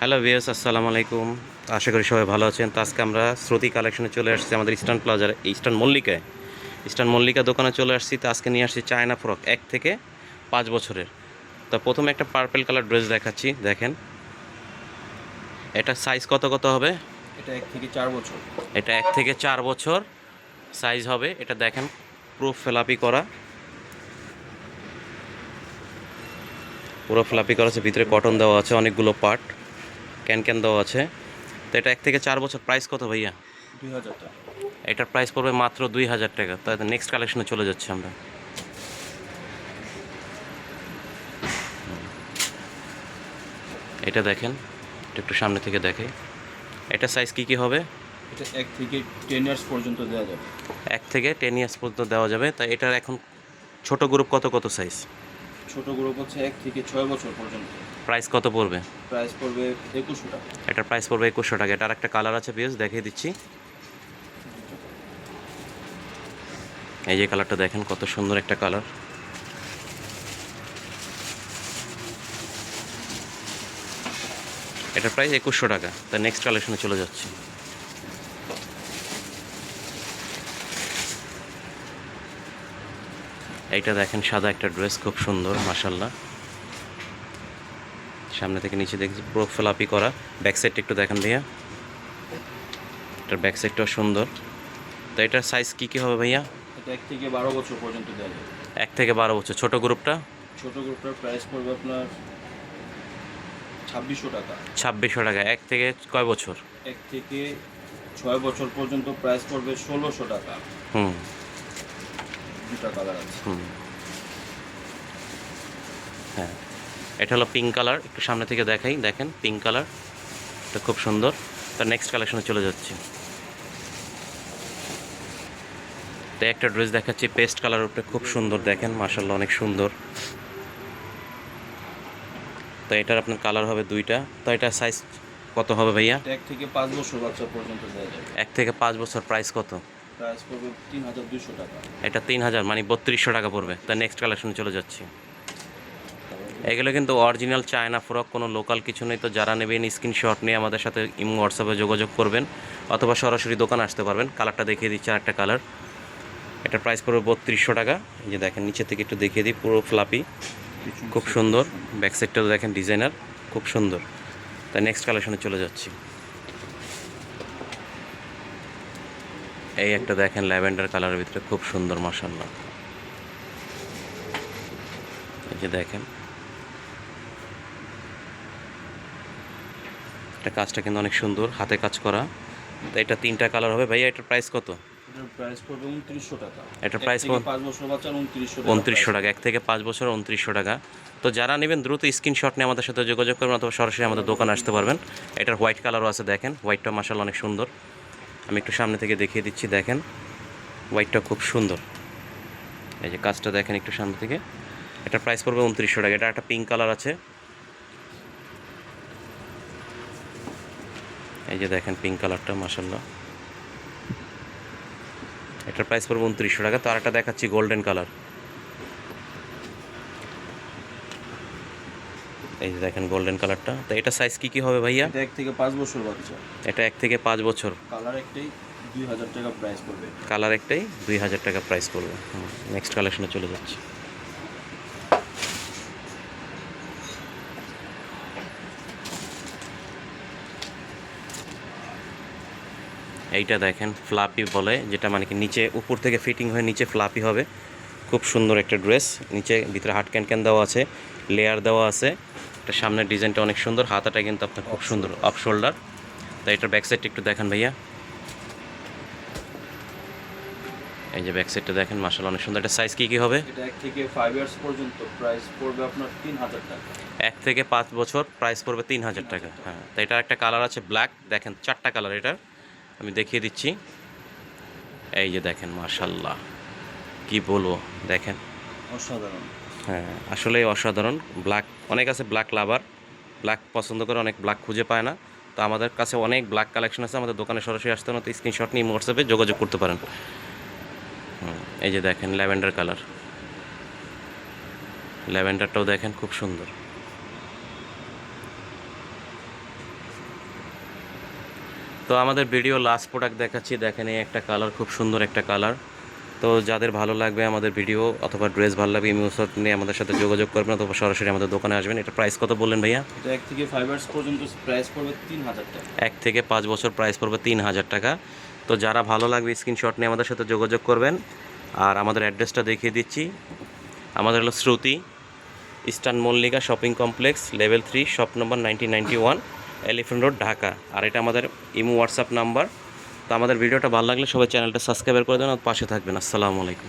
Hello viewers, আসসালামু আলাইকুম। আশা করি সবাই ভালো আছেন। তো আজকে আমরা শ্রুতি কালেকশনে চলে আসছি আমাদের ইস্টার্ন প্লাজার ইস্টার্ন মল্লিকা দোকানে চলে আসছি। তো আজকে নিয়ে আসছি চায়না ফ্রক 1 থেকে 5 বছরের। তো প্রথমে একটা পার্পল কালার ড্রেস দেখাচ্ছি, দেখেন এটা সাইজ কত কত হবে। এটা 1 থেকে 4 বছর। এটা 1 থেকে 4 বছর সাইজ হবে। এটা দেখেন পুরো ফ্লাপি করা আছে, ভিতরে কটন দেওয়া আছে, অনেকগুলো পার্ট ক্যান দেওয়া আছে। তো এটা 1 থেকে 4 বছর। প্রাইস কত ভাইয়া? 2000 টাকা। এটার প্রাইস পড়বে মাত্র 2000 টাকা। তাই নেক্সট কালেকশনে চলে যাচ্ছি আমরা। এটা দেখেন, এটা একটু সামনে থেকে দেখে। এটা সাইজ কি হবে? এটা 1 থেকে 10 ইয়ার্স পর্যন্ত দেওয়া যাবে। 1 থেকে 10 ইয়ার্স পর্যন্ত দেওয়া যাবে। তাই এটার এখন ছোট গ্রুপ কত কত সাইজ? ছোট গ্রুপ হচ্ছে 1 থেকে 6 বছর পর্যন্ত। প্রাইস কত পড়বে? প্রাইস পড়বে 2100 টাকা। এটার প্রাইস পড়বে 2100 টাকা। এটার একটা কালার আছে, বেশ দেখিয়ে দিচ্ছি। এই যে কালারটা দেখেন, কত সুন্দর একটা কালার। এটার প্রাইস 2100 টাকা। তা নেক্সট কালেকশনে চলে যাচ্ছি। এইটা দেখেন, সাদা একটা ড্রেস, খুব সুন্দর মাশাল্লাহ। সামনে থেকে নিচে দেখছি পুরো ফ্লাপি করা। ব্যাক সাইডটা একটু দেখেন ভাইয়া, এটার ব্যাক সাইডটাও সুন্দর। তো এটার সাইজ কি হবে ভাইয়া? এটা 1 থেকে 12 বছর পর্যন্ত দেওয়া যাবে। 1 থেকে 12 বছর। ছোট গ্রুপটা? ছোট গ্রুপটার প্রাইস পড়বে আপনার 2600 টাকা। 2600 টাকা। 1 থেকে কয় বছর? 1 থেকে 6 বছর পর্যন্ত প্রাইস পড়বে 1600 টাকা। হুম দুটা কালার আছে। হুম হ্যাঁ, এটা হলো পিঙ্ক কালার। একটু সামনে থেকে দেখাই, দেখেন পিঙ্ক কালার, এটা খুব সুন্দর। তার নেক্সট কালেকশনে চলে যাচ্ছি। তো একটা ড্রেস দেখাচ্ছি পেস্ট কালার উপরে, খুব সুন্দর, দেখেন মাশাল্লাহ, অনেক সুন্দর। তো এটার আপনার কালার হবে দুইটা। তো এটা সাইজ কত হবে ভাইয়া? এটা 1 থেকে 5 বছর বাচ্চা পর্যন্ত দেওয়া যাবে। 1 থেকে 5 বছর। প্রাইস কত? প্রাইস পড়বে 3200 টাকা। এটা 3000, মানে 3200 টাকা পড়বে। তার নেক্সট কালেকশনে চলে যাচ্ছি। এগুলো কিন্তু অরিজিনাল চায়না ফ্রক, কোনো লোকাল কিছু নেই। তো যারা নেবেন স্ক্রিনশট নিয়ে আমাদের সাথে ইমো হোয়াটসঅ্যাপে যোগাযোগ করবেন, অথবা সরাসরি দোকানে আসতে পারবেন। কালারটা দেখিয়ে দিচ্ছি, আরেকটা কালার। এটার প্রাইস পড়বে 3200 টাকা। এই যে দেখেন, নিচে থেকে একটু দেখিয়ে দিই, পুরো ফ্লাপি, খুব সুন্দর। ব্যাক সাইডটাও দেখেন ডিজাইনার, খুব সুন্দর। তাই নেক্সট কালেকশনে চলে যাচ্ছি। এই একটা দেখেন ল্যাভেন্ডার কালারের ভিতরে, খুব সুন্দর মাশাআল্লাহ। এই যে দেখেন, এটা কাজটা কিন্তু অনেক সুন্দর, হাতে কাজ করা। তো এটা 3টা কালার হবে ভাইয়া। এটার প্রাইস কত? এটার প্রাইস পড়বে 2900 টাকা। এটার প্রাইস 1 থেকে 5 বছর বাচ্চার 2900 টাকা। 2900 টাকা। 1 থেকে 5 বছর 2900 টাকা। তো যারা নেবেন দ্রুত স্ক্রিনশট নিয়ে আমাদের সাথে যোগাযোগ করবেন, অথবা সরাসরি আমাদের দোকানে আসতে পারবেন। এটার হোয়াইট কালারও আছে, দেখেন হোয়াইটটা মাশাআল্লাহ অনেক সুন্দর। আমি একটু সামনে থেকে দেখিয়ে দিচ্ছি, দেখেন হোয়াইটটা খুব সুন্দর। এই যে কাজটা দেখেন একটু সামনে থেকে। এটার প্রাইস পড়বে 2900 টাকা। এটা একটা পিঙ্ক কালার আছে, এই যে দেখেন পিঙ্ক কালারটা মাশাআল্লাহ। এটার প্রাইস পড়বে 2900 টাকা। তো আরেকটা দেখাচ্ছি গোল্ডেন কালার। এই যে দেখেন গোল্ডেন কালারটা। তো এটা সাইজ কি হবে ভাইয়া? এটা 1 থেকে 5 বছর বাচ্চা। এটা 1 থেকে 5 বছর। কালার একটাই 2000 টাকা প্রাইস পড়বে। কালার একটাই 2000 টাকা প্রাইস পড়বে। নেক্সট কালেকশনে চলে যাচ্ছি। এইটা দেখেন ফ্লাপি বলে, যেটা মানে কি নিচে উপর থেকে ফিটিং হয়ে নিচে ফ্লাপি হবে। খুব সুন্দর একটা ড্রেস। নিচে ভিতরে হাট ক্যান দেওয়া আছে, লেয়ার দেওয়া আছে। এটা সামনের ডিজাইনটা অনেক সুন্দর, হাতাটা কিন্তু আপনার খুব সুন্দর অফ শোল্ডার। তাই এটার ব্যাক সাইডটা একটু দেখেন ভাইয়া। এই যে ব্যাক সাইডটা দেখেন মাশাআল্লাহ অনেক সুন্দর। এটা সাইজ কি হবে? এটা 1 থেকে 5 ইয়ার্স পর্যন্ত প্রাইস পড়বে আপনার 3000 টাকা। 1 থেকে 5 বছর প্রাইস পড়বে 3000 টাকা। হ্যাঁ, তো এটার একটা কালার আছে ব্ল্যাক, দেখেন 4টা কালার এটার, আমি দেখিয়ে দিচ্ছি। এই যে দেখেন মাশাআল্লাহ, কি বলবো, দেখেন অসাধারণ। হ্যাঁ, আসলেই অসাধারণ। ব্ল্যাক অনেক আছে, ব্ল্যাক লাভার, ব্ল্যাক পছন্দ করে, অনেক ব্ল্যাক খুঁজে পায় না। তো আমাদের কাছে অনেক ব্ল্যাক কালেকশন আছে। আমাদের দোকানে সরাসরি আসতে না, তো স্ক্রিনশট নিয়ে হোয়াটসঅ্যাপে যোগাযোগ করতে পারেন। এই যে দেখেন ল্যাভেন্ডার কালার, ল্যাভেন্ডারটাও দেখেন খুব সুন্দর। তো আমাদের ভিডিও লাস্ট প্রোডাক্ট দেখাচ্ছি, দেখেন এই একটা কালার, খুব সুন্দর একটা কালার। তো যাদের ভালো লাগবে আমাদের ভিডিও অথবা ড্রেস ভালো লাগবে ইমো হোয়াটসঅ্যাপ নিয়ে আমাদের সাথে যোগাযোগ করবেন অথবা সরাসরি আমাদের দোকানে আসবেন। এটা প্রাইস কত বললেন ভাইয়া? এটা 1 থেকে 5 ইয়ার্স পর্যন্ত প্রাইস পড়বে 3000 টাকা। 1 থেকে 5 বছর প্রাইস পড়বে 3000 টাকা। তো যারা ভালো লাগবে স্ক্রিনশট নিয়ে আমাদের সাথে যোগাযোগ করবেন। আর আমাদের অ্যাড্রেসটা দেখিয়ে দিচ্ছি, আমাদের হলো Shruti eastern Mallika shopping complex, level 3, shop number 1991, elephant road, Dhaka. আর এটা আমাদের ইমো হোয়াটসঅ্যাপ নাম্বার। তো আমাদের ভিডিওটা ভালো লাগলে সবাই চ্যানেলটা সাবস্ক্রাইব করে দেবেন আর পাশে থাকবেন। আসসালামু আলাইকুম।